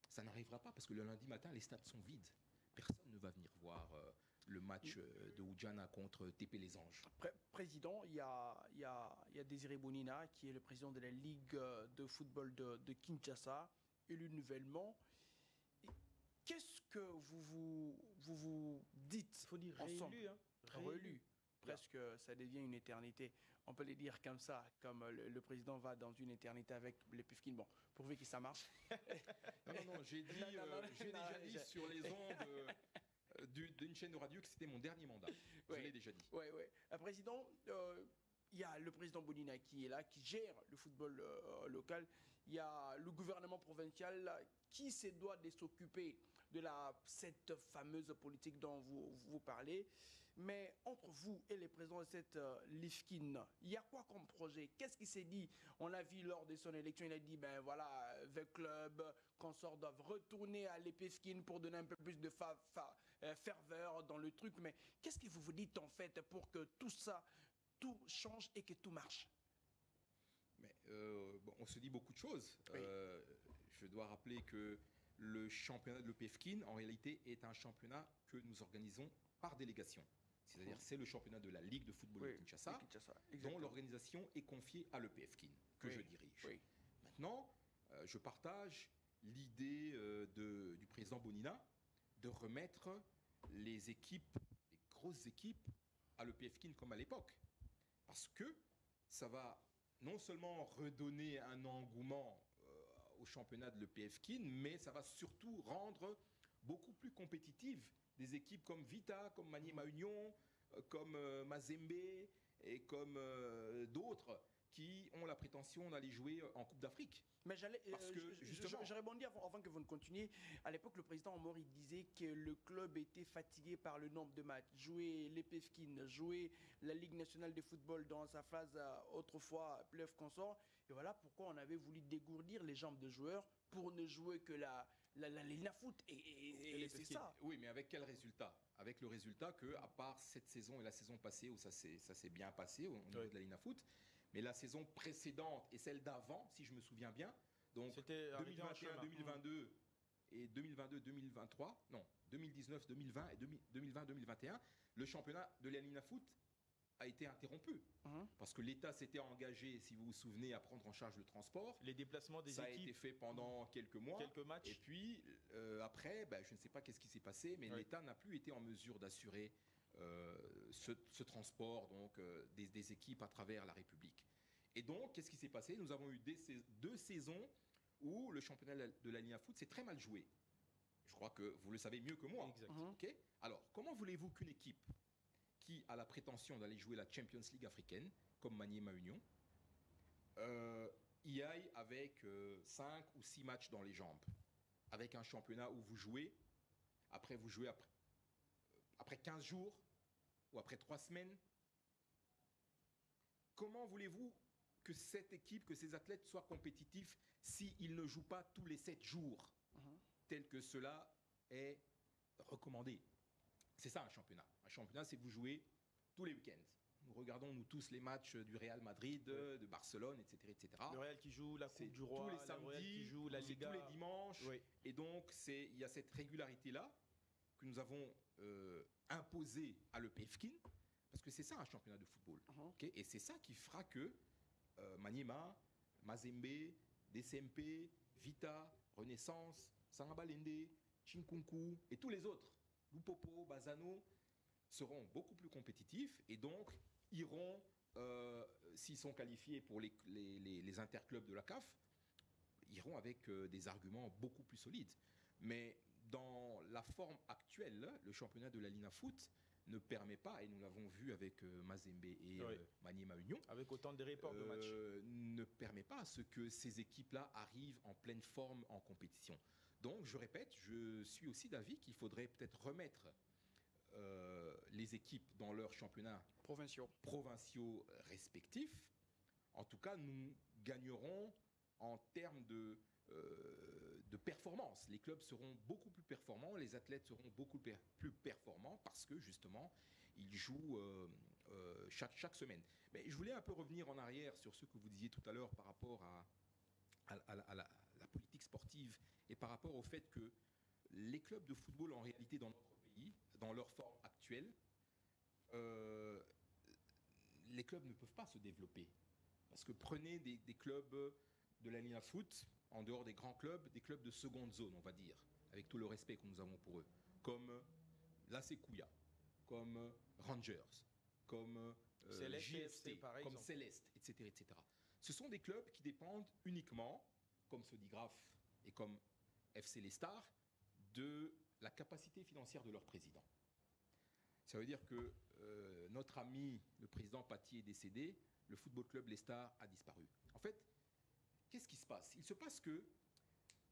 Ça n'arrivera pas parce que le lundi matin, les stades sont vides. Personne ne va venir voir le match de Oudjana contre TP Les Anges. Président, il y a Désiré Bonina, qui est le président de la Ligue de football de Kinshasa, élu nouvellement. Qu'est-ce que vous dites? Il faut dire ensemble, réélu, hein. Réélu. Presque, ça devient une éternité. On peut les dire comme ça, comme le président va dans une éternité avec les Pufkin. Bon, pourvu que ça marche. Non, j'ai dit, j'ai déjà dit sur les ondes d'une chaîne de radio que c'était mon dernier mandat. Je l'ai déjà dit. Oui. Président, il y a le président Bonina qui est là, qui gère le football local. Il y a le gouvernement provincial qui se doit de s'occuper de cette fameuse politique dont vous parlez. Mais entre vous et les présidents de cette LIFKIN, il y a quoi comme projet? Qu'est-ce qui s'est dit? On l'a vu lors de son élection, il a dit, ben voilà, le club, consorts doivent retourner à l'EPFKIN pour donner un peu plus de ferveur dans le truc. Mais qu'est-ce que vous dites en fait pour que tout ça, tout change et que tout marche? Mais on se dit beaucoup de choses. Oui. Je dois rappeler que le championnat de l'EPFKIN, en réalité, est un championnat que nous organisons par délégation. C'est-à-dire c'est le championnat de la Ligue de football de Kinshasa, dont l'organisation est confiée à l'EPFKIN, que je dirige. Oui. Maintenant, je partage l'idée du président Bonina de remettre les équipes, les grosses équipes, à l'EPFKIN comme à l'époque. Parce que ça va non seulement redonner un engouement au championnat de l'EPFKIN, mais ça va surtout rendre beaucoup plus compétitive des équipes comme Vita, comme Maniema Union, comme Mazembe et comme d'autres qui ont la prétention d'aller jouer en Coupe d'Afrique. Mais je rebondis avant que vous ne continuiez. À l'époque, le président Omori disait que le club était fatigué par le nombre de matchs. Jouer l'EPFKIN, jouer la Ligue nationale de football dans sa phase autrefois pleuve consort. Et voilà pourquoi on avait voulu dégourdir les jambes de joueurs pour ne jouer que la foot. Et c'est ça. Oui, mais avec quel résultat? Avec le résultat que, à part cette saison et la saison passée où ça s'est bien passé au niveau de la Lina Foot, mais la saison précédente et celle d'avant, si je me souviens bien, donc 2021-2022 et 2022-2023, non, 2019-2020 et 2020-2021, le championnat de la Lina Foot a été interrompu. Parce que l'État s'était engagé, si vous vous souvenez, à prendre en charge le transport. Les déplacements des équipes. Ça a été fait pendant quelques mois. Quelques matchs. Et puis, après, je ne sais pas qu'est-ce qui s'est passé, mais l'État n'a plus été en mesure d'assurer ce transport donc, des équipes à travers la République. Et donc, qu'est-ce qui s'est passé? Nous avons eu deux saisons où le championnat de la Liga Foot s'est très mal joué. Je crois que vous le savez mieux que moi. Exact. Okay? Alors, comment voulez-vous qu'une équipe qui a la prétention d'aller jouer la Champions League africaine, comme Maniema Union, y aille avec 5 ou 6 matchs dans les jambes, avec un championnat où vous jouez après 15 jours ou après 3 semaines? Comment voulez-vous que cette équipe, que ces athlètes soient compétitifs s'ils ne jouent pas tous les 7 jours, tel que cela est recommandé? C'est ça un championnat. Un championnat, c'est que vous jouez tous les week-ends. Nous regardons, nous tous, les matchs du Real Madrid, de Barcelone, etc., etc. Le Real qui joue la Coupe du Roi, tous les samedis, le Real qui joue la Liga. Tous les dimanches. Oui. Et donc, il y a cette régularité-là que nous avons imposée à l'EPFKIN, parce que c'est ça un championnat de football. Okay? Et c'est ça qui fera que Maniema, Mazembe, DCMP, Vita, Renaissance, Sangabalende, Chinkunku et tous les autres, Lupopo, Bazano, seront beaucoup plus compétitifs et donc iront, s'ils sont qualifiés pour les interclubs de la CAF, iront avec des arguments beaucoup plus solides. Mais dans la forme actuelle, le championnat de la Lina Foot ne permet pas, et nous l'avons vu avec Mazembe et Maniema Union, avec autant de reports de matchs, ne permet pas à ce que ces équipes-là arrivent en pleine forme en compétition. Donc, je répète, je suis aussi d'avis qu'il faudrait peut-être remettre les équipes dans leurs championnats provinciaux respectifs. En tout cas, nous gagnerons en termes de performance. Les clubs seront beaucoup plus performants, les athlètes seront beaucoup plus performants parce que justement, ils jouent chaque semaine. Mais je voulais un peu revenir en arrière sur ce que vous disiez tout à l'heure par rapport à la politique sportive et par rapport au fait que les clubs de football en réalité dans notre pays, dans leur forme actuelle, les clubs ne peuvent pas se développer. Parce que prenez des clubs de la Liga Foot, en dehors des grands clubs, des clubs de seconde zone, on va dire, avec tout le respect que nous avons pour eux, comme l'AC Kouya, comme Rangers, comme Céleste JFC, FC, par comme exemple. Céleste, etc., etc. Ce sont des clubs qui dépendent uniquement, comme Sodigraph et comme FC Les Stars, de la capacité financière de leur président. Ça veut dire que notre ami, le président Paty, est décédé, le football club Les Stars a disparu. En fait, qu'est-ce qui se passe? Il se passe que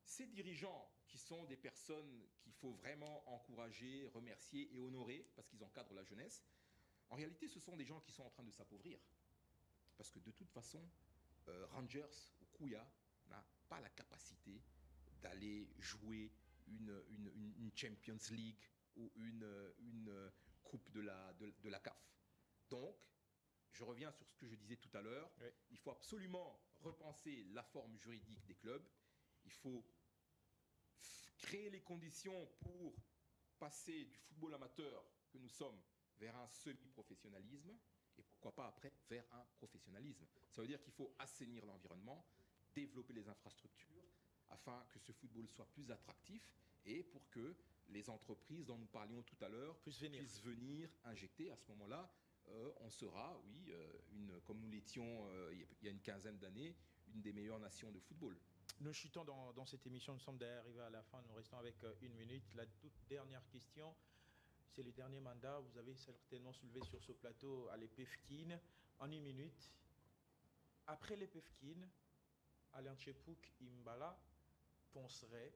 ces dirigeants, qui sont des personnes qu'il faut vraiment encourager, remercier et honorer, parce qu'ils encadrent la jeunesse, en réalité, ce sont des gens qui sont en train de s'appauvrir. Parce que de toute façon, Rangers ou Kouya n'a pas la capacité d'aller jouer une Champions League ou une coupe de la CAF. Donc, je reviens sur ce que je disais tout à l'heure. Oui. Il faut absolument repenser la forme juridique des clubs. Il faut créer les conditions pour passer du football amateur que nous sommes vers un semi-professionnalisme et pourquoi pas après vers un professionnalisme. Ça veut dire qu'il faut assainir l'environnement, développer les infrastructures afin que ce football soit plus attractif et pour que les entreprises dont nous parlions tout à l'heure puissent venir injecter. À ce moment-là, on sera, oui, comme nous l'étions il y a une quinzaine d'années, une des meilleures nations de football. Nous chutons dans cette émission, nous sommes déjà arrivés à la fin, nous restons avec une minute. La toute dernière question, c'est le dernier mandat, vous avez certainement soulevé sur ce plateau à l'EPFKIN en une minute. Après l'EPFKIN, Alain Tchepouk Imbala penserait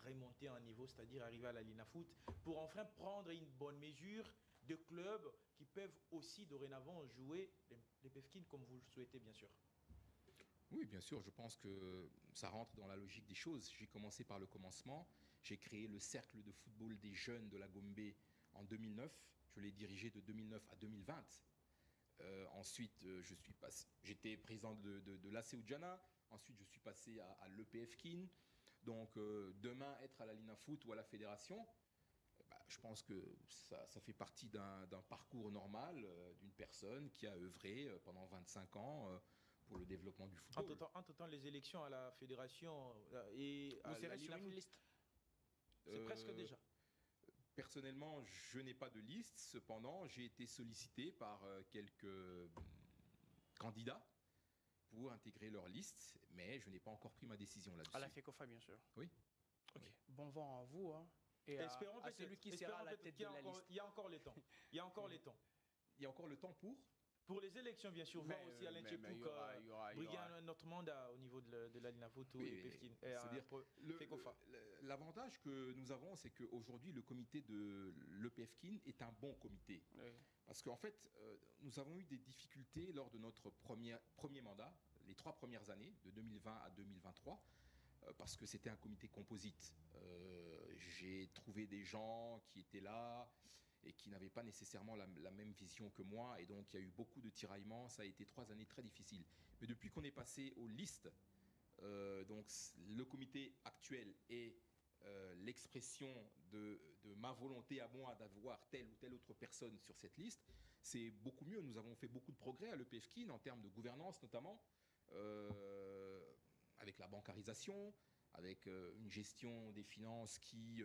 remonter un niveau, c'est-à-dire arriver à la Lina Foot, pour enfin prendre une bonne mesure de clubs qui peuvent aussi dorénavant jouer l'EPFKIN comme vous le souhaitez bien sûr. Oui, bien sûr, je pense que ça rentre dans la logique des choses. J'ai commencé par le commencement. J'ai créé le cercle de football des jeunes de la Gombe en 2009. Je l'ai dirigé de 2009 à 2020. Ensuite, j'étais président de l'AC Oudjana. Ensuite, je suis passé à l'EPFKIN. Donc, demain, être à la Lina Foot ou à la fédération, je pense que ça fait partie d'un parcours normal d'une personne qui a œuvré pendant 25 ans pour le développement du football. Entre-temps, les élections à la fédération et à la sur Lina une Foot, liste. c'est presque déjà. Personnellement, je n'ai pas de liste. Cependant, j'ai été sollicité par quelques candidats pour intégrer leur liste, mais je n'ai pas encore pris ma décision là-dessus. À la FECOFA, bien sûr. Oui. Ok. Oui. Bon vent à vous. Hein. Et Espérons à celui qui sera à la tête de la liste. Il y a encore le temps. Il y a encore le temps. Il y a encore le temps Pour les élections, bien sûr, voir aussi Alain Tchepouk briguer notre mandat au niveau de la Lina Foot ou l'EPFKIN. C'est-à-dire FECOFA. l'avantage que nous avons, c'est qu'aujourd'hui, le comité de l'EPFKIN est un bon comité. Oui. Parce qu'en fait, nous avons eu des difficultés lors de notre premier mandat, les 3 premières années, de 2020 à 2023, parce que c'était un comité composite. J'ai trouvé des gens qui étaient là et qui n'avaient pas nécessairement la même vision que moi, et donc il y a eu beaucoup de tiraillements. Ça a été 3 années très difficiles. Mais depuis qu'on est passé aux listes, donc le comité actuel est l'expression de ma volonté à moi d'avoir telle ou telle autre personne sur cette liste, c'est beaucoup mieux. Nous avons fait beaucoup de progrès à l'EPFKIN en termes de gouvernance notamment, avec la bancarisation, avec une gestion des finances qui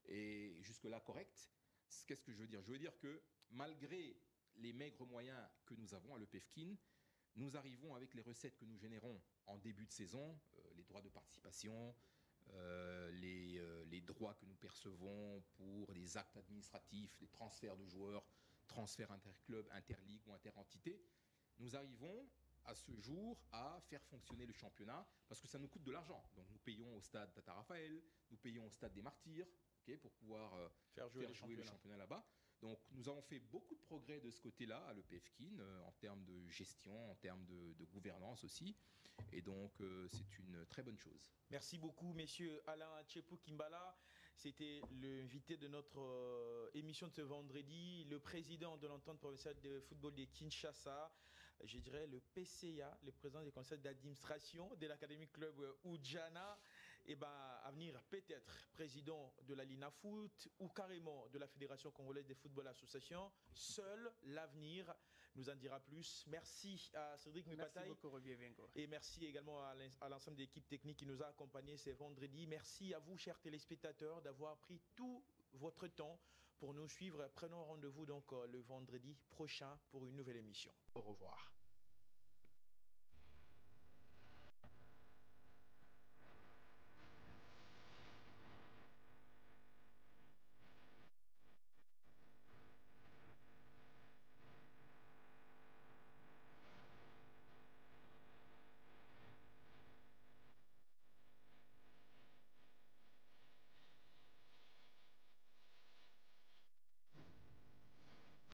est jusque-là correcte. Qu'est-ce que je veux dire? Je veux dire que malgré les maigres moyens que nous avons à l'EPFKIN, nous arrivons avec les recettes que nous générons en début de saison, les droits de participation, les droits que nous percevons pour les actes administratifs, les transferts de joueurs, transferts interclubs, interligues ou interentités, nous arrivons à ce jour à faire fonctionner le championnat parce que ça nous coûte de l'argent. Donc nous payons au stade Tata Raphaël, nous payons au stade des Martyrs, pour pouvoir faire jouer le championnat là-bas. Donc nous avons fait beaucoup de progrès de ce côté-là à l'EPFKIN en termes de gestion, en termes de gouvernance aussi. Et donc c'est une très bonne chose. Merci beaucoup, messieurs Alain Tchepouk Imbala. C'était l'invité de notre émission de ce vendredi, le président de l'entente provinciale de football de Kinshasa, je dirais le PCA, le président du conseil d'administration de l'Académie Club Oudjana. Et ben, à venir peut-être président de la Lina Foot ou carrément de la Fédération congolaise de football association. Seul l'avenir nous en dira plus. Merci à Cédric Mupataï. Merci beaucoup, Olivier Vengo. Et merci également à l'ensemble de l'équipe technique qui nous a accompagnés ce vendredi. Merci à vous, chers téléspectateurs, d'avoir pris tout votre temps pour nous suivre. Prenons rendez-vous donc le vendredi prochain pour une nouvelle émission. Au revoir.